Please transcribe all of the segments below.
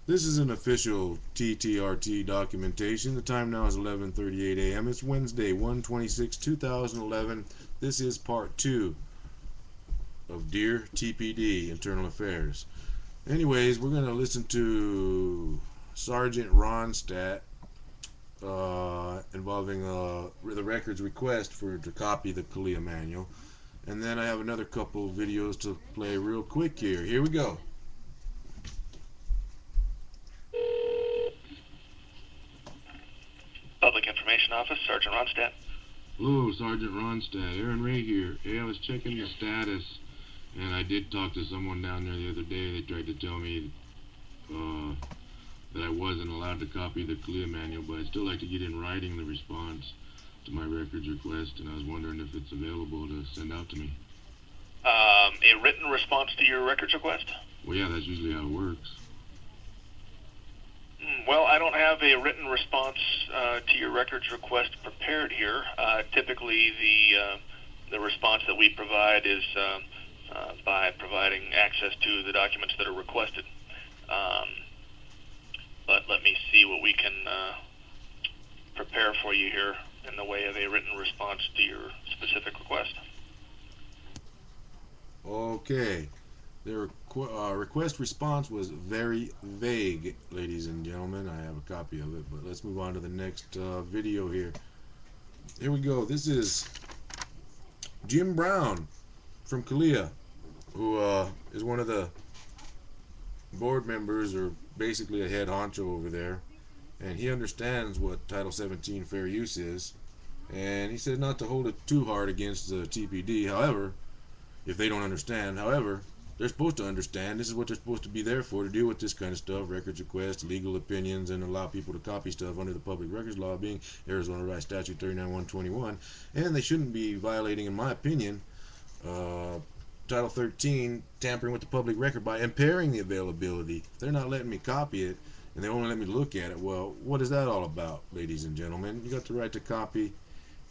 This is an official T.T.R.T documentation. The time now is 11:38 a.m. It's Wednesday, 1/26/2011. This is part 2 of Dear T.P.D. Internal Affairs. Anyways, we're going to listen to Sergeant Ronstadt involving the records request to copy the CALEA manual. And then I have another couple videos to play real quick here. Here we go. Public Information Office, Sergeant Ronstadt. Hello, Sergeant Ronstadt. Aaron Ray here. Hey, I was checking the status, and I did talk to someone down there the other day. They tried to tell me that I wasn't allowed to copy the CALEA manual, but I'd still like to get in writing the response to my records request, and I was wondering if it's available to send out to me. A written response to your records request? Well, yeah, that's usually how it works. Well, I don't have a written response to your records request prepared here. Typically, the response that we provide is by providing access to the documents that are requested. But let me see what we can prepare for you here in the way of a written response to your specific request. Okay. Their request response was very vague, ladies and gentlemen. I have a copy of it, but let's move on to the next video here. Here we go. This is Jim Brown from CALEA, who is one of the board members, or basically a head honcho over there, and he understands what Title 17 fair use is, and he said not to hold it too hard against the TPD. However, if they don't understand, they're supposed to understand. This is what they're supposed to be there for, to deal with this kind of stuff, records requests, legal opinions, and allow people to copy stuff under the public records law, being Arizona Right Statute 39-121. And they shouldn't be violating, in my opinion, Title 13, tampering with the public record by impairing the availability. If they're not letting me copy it, and they only let me look at it, well, what is that all about, ladies and gentlemen? You got the right to copy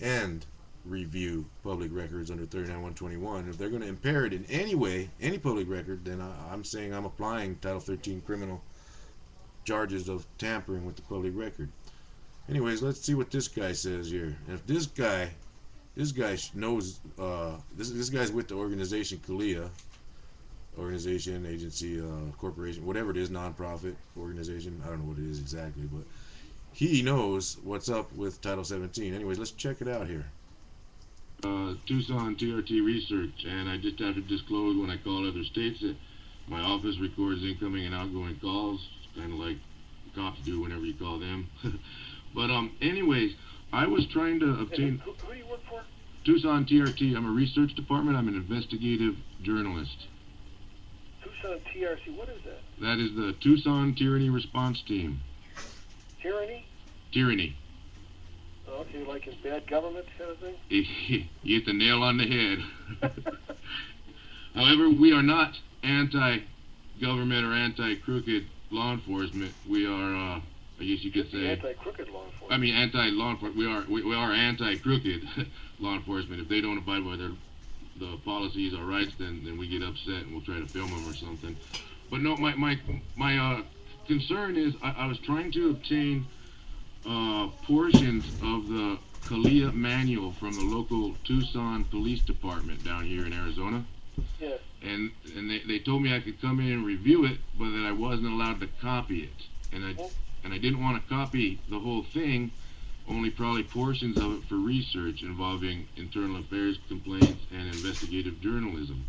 and review public records under 39-121. If they're going to impair it in any way, any public record, then I'm saying I'm applying Title 13 criminal charges of tampering with the public record. Anyways, let's see what this guy says here. And if this guy knows, this guy's with the organization CALEA, organization, agency, corporation, whatever it is, nonprofit organization, I don't know what it is exactly, but he knows what's up with Title 17. Anyways, let's check it out here. Tucson T.R.T. research, and I just have to disclose when I call other states that my office records incoming and outgoing calls, kind of like cops do whenever you call them. But anyways, I was trying to obtain. Who do you work for? Tucson T.R.T. I'm a research department. I'm an investigative journalist. Tucson T.R.T. What is that? That is the Tucson Tyranny Response Team. Tyranny? Tyranny. Oh, okay, like in bad government kind of thing? You hit the nail on the head. However, we are not anti-government or anti-crooked law enforcement. We are, I guess you could say, anti-crooked law enforcement. I mean, anti-law enforcement. We are anti-crooked law enforcement. If they don't abide by the policies or rights, then we get upset and we'll try to film them or something. But no, my concern is I was trying to obtain portions of the CALEA manual from the local Tucson Police Department down here in Arizona. Yeah. And they told me I could come in and review it, but that I wasn't allowed to copy it. And I didn't want to copy the whole thing, only probably portions of it for research involving internal affairs complaints and investigative journalism.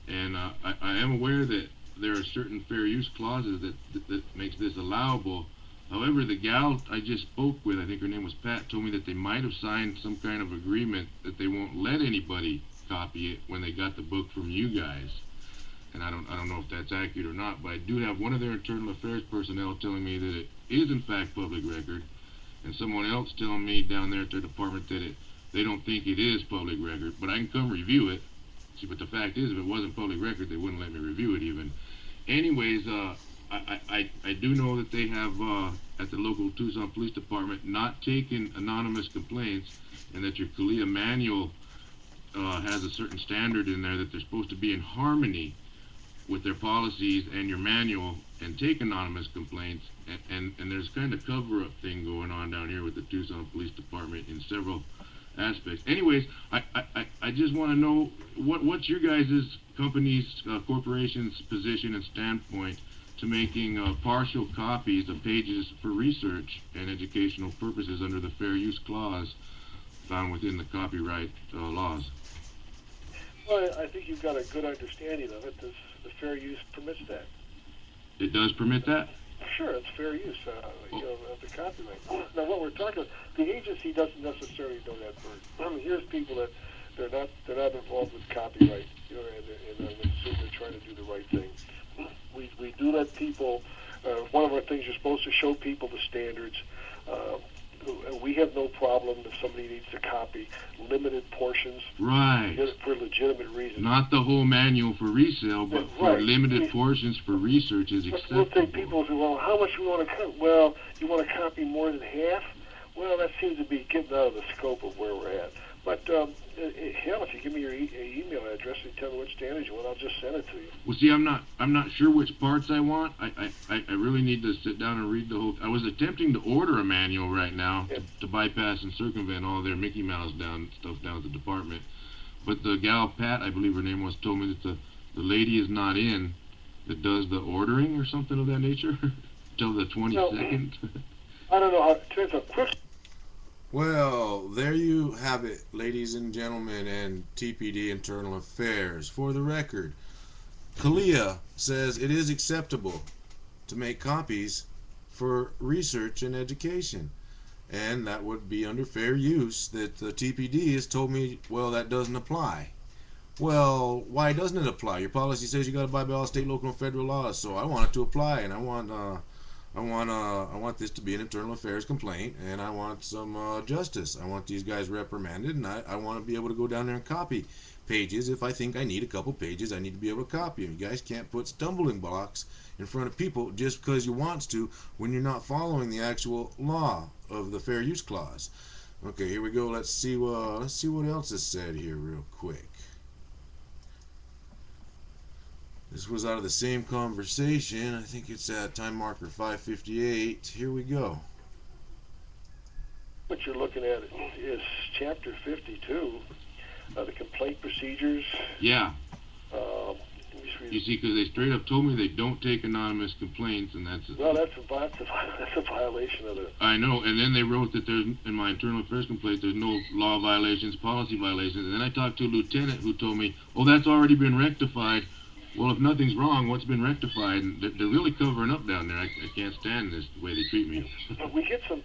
And I am aware that there are certain fair use clauses that makes this allowable. However, the gal I just spoke with, I think her name was Pat, told me that they might have signed some kind of agreement that they won't let anybody copy it when they got the book from you guys. And I don't know if that's accurate or not, but I do have one of their internal affairs personnel telling me that it is in fact public record, and someone else telling me down there at their department that they don't think it is public record, but I can come review it. See, but the fact is, if it wasn't public record, they wouldn't let me review it even. Anyways, I do know that they have, at the local Tucson Police Department, not taken anonymous complaints, and that your CALEA manual has a certain standard in there that they're supposed to be in harmony with their policies and your manual and take anonymous complaints, and there's kind of cover-up thing going on down here with the Tucson Police Department in several aspects. Anyways, I just want to know what's your guys' company's corporation's position and standpoint to making partial copies of pages for research and educational purposes under the fair use clause found within the copyright laws. Well, I think you've got a good understanding of it. The fair use permits that. It does permit that? Sure, it's fair use of the copyright. Now, what we're talking about, the agency doesn't necessarily know that burden. I mean, here's people that they're not involved with copyright, and I assume they're trying to do the right thing. We do let people. One of our things, you're supposed to show people the standards. We have no problem if somebody needs to copy limited portions, right, for legitimate reasons. Not the whole manual for resale, but for limited portions for research is acceptable. We'll take people who say, well, how much do we want to copy? Well, you want to copy more than half? Well, that seems to be getting out of the scope of where we're at. But hell, if you give me your email address and tell me which standards you want, I'll just send it to you. Well, see, I'm not sure which parts I want. I really need to sit down and read the whole. I was attempting to order a manual right now to bypass and circumvent all their Mickey Mouse stuff down at the department. But the gal Pat, I believe her name was, told me that the lady is not in that does the ordering or something of that nature till the 22nd. I don't know. It's a quick. Well, there you have it, ladies and gentlemen, and TPD Internal Affairs. For the record, CALEA says it is acceptable to make copies for research and education, and that would be under fair use. That the TPD has told me, well, that doesn't apply. Well, why doesn't it apply? Your policy says you got to abide by all state, local, and federal laws, so I want it to apply, and I want this to be an internal affairs complaint, and I want some justice. I want these guys reprimanded, and I want to be able to go down there and copy pages. If I think I need a couple pages, I need to be able to copy them. You guys can't put stumbling blocks in front of people just because you want to when you're not following the actual law of the fair use clause. Okay, here we go. Let's see what else is said here real quick. This was out of the same conversation. I think it's at time marker 558. Here we go. What you're looking at is chapter 52, the complaint procedures. Yeah. You see, because they straight up told me they don't take anonymous complaints, and that's a violation of the. I know, and then they wrote that there's in my internal affairs complaint there's no law violations, policy violations, and then I talked to a lieutenant who told me, oh, that's already been rectified. Well, if nothing's wrong, what's been rectified? And they're really covering up down there. I can't stand this the way they treat me. We get some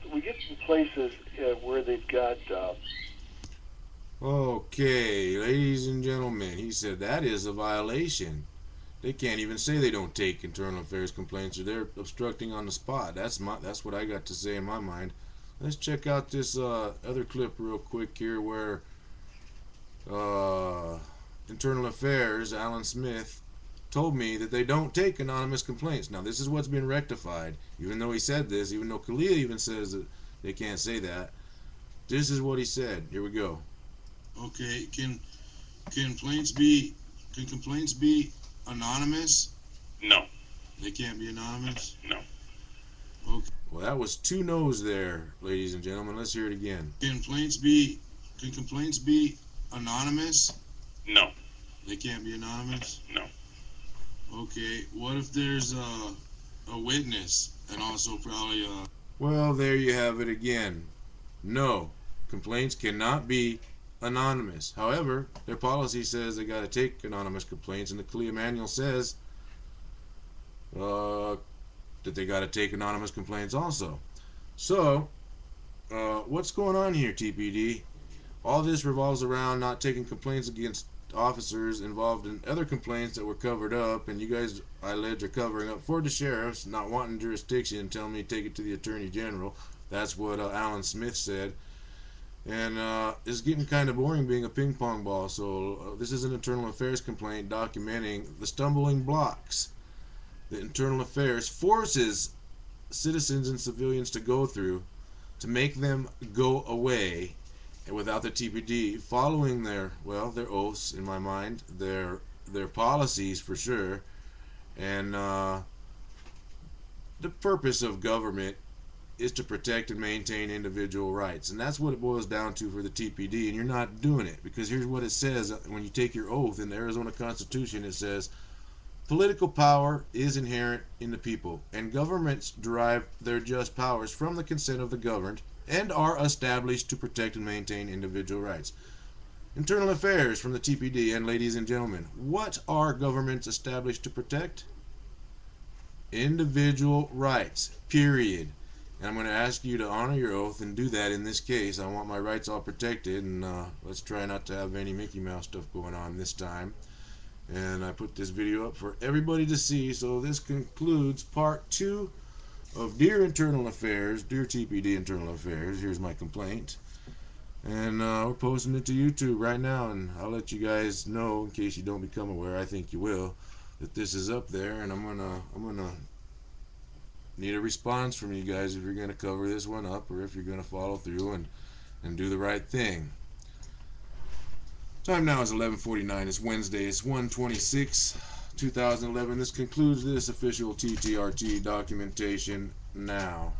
places where they've got. Okay, ladies and gentlemen, he said that is a violation. They can't even say they don't take internal affairs complaints, or they're obstructing on the spot. That's what I got to say in my mind. Let's check out this other clip real quick here, where Internal Affairs, Alan Smith, told me that they don't take anonymous complaints. Now, this is what's been rectified. Even though he said this, even though CALEA even says that they can't say that, this is what he said. Here we go. Okay, can complaints be anonymous? No. They can't be anonymous? No. Okay. Well, that was 2 no's there, ladies and gentlemen. Let's hear it again. Can complaints be anonymous? No. They can't be anonymous? No. Okay, what if there's a witness and also probably a... Well, there you have it again. No, complaints cannot be anonymous. However, their policy says they got to take anonymous complaints, and the CALEA manual says that they got to take anonymous complaints also. So, what's going on here, TPD? All this revolves around not taking complaints against officers involved in other complaints that were covered up, and you guys, I allege, are covering up for the sheriffs, not wanting jurisdiction and telling me to take it to the Attorney General. That's what Alan Smith said. And it's getting kind of boring being a ping pong ball, so this is an Internal Affairs complaint documenting the stumbling blocks that Internal Affairs forces citizens and civilians to go through to make them go away without the TPD following their oaths, in my mind, their policies for sure, and the purpose of government is to protect and maintain individual rights, and that's what it boils down to for the TPD. And you're not doing it, because here's what it says when you take your oath in the Arizona Constitution. It says political power is inherent in the people, and governments derive their just powers from the consent of the governed and are established to protect and maintain individual rights. Internal affairs from the TPD. And ladies and gentlemen, what are governments established to protect? Individual rights, period. And I'm going to ask you to honor your oath and do that in this case. I want my rights all protected, and let's try not to have any Mickey Mouse stuff going on this time. And I put this video up for everybody to see. So this concludes part 2 of Dear Internal Affairs, Dear TPD Internal Affairs. Here's my complaint. And we're posting it to YouTube right now, and I'll let you guys know, in case you don't become aware, I think you will, that this is up there. And I'm gonna need a response from you guys if you're gonna cover this one up, or if you're gonna follow through and do the right thing. Time now is 11:49. It's Wednesday. It's 1/26, 2011. This concludes this official T.T.R.T documentation now.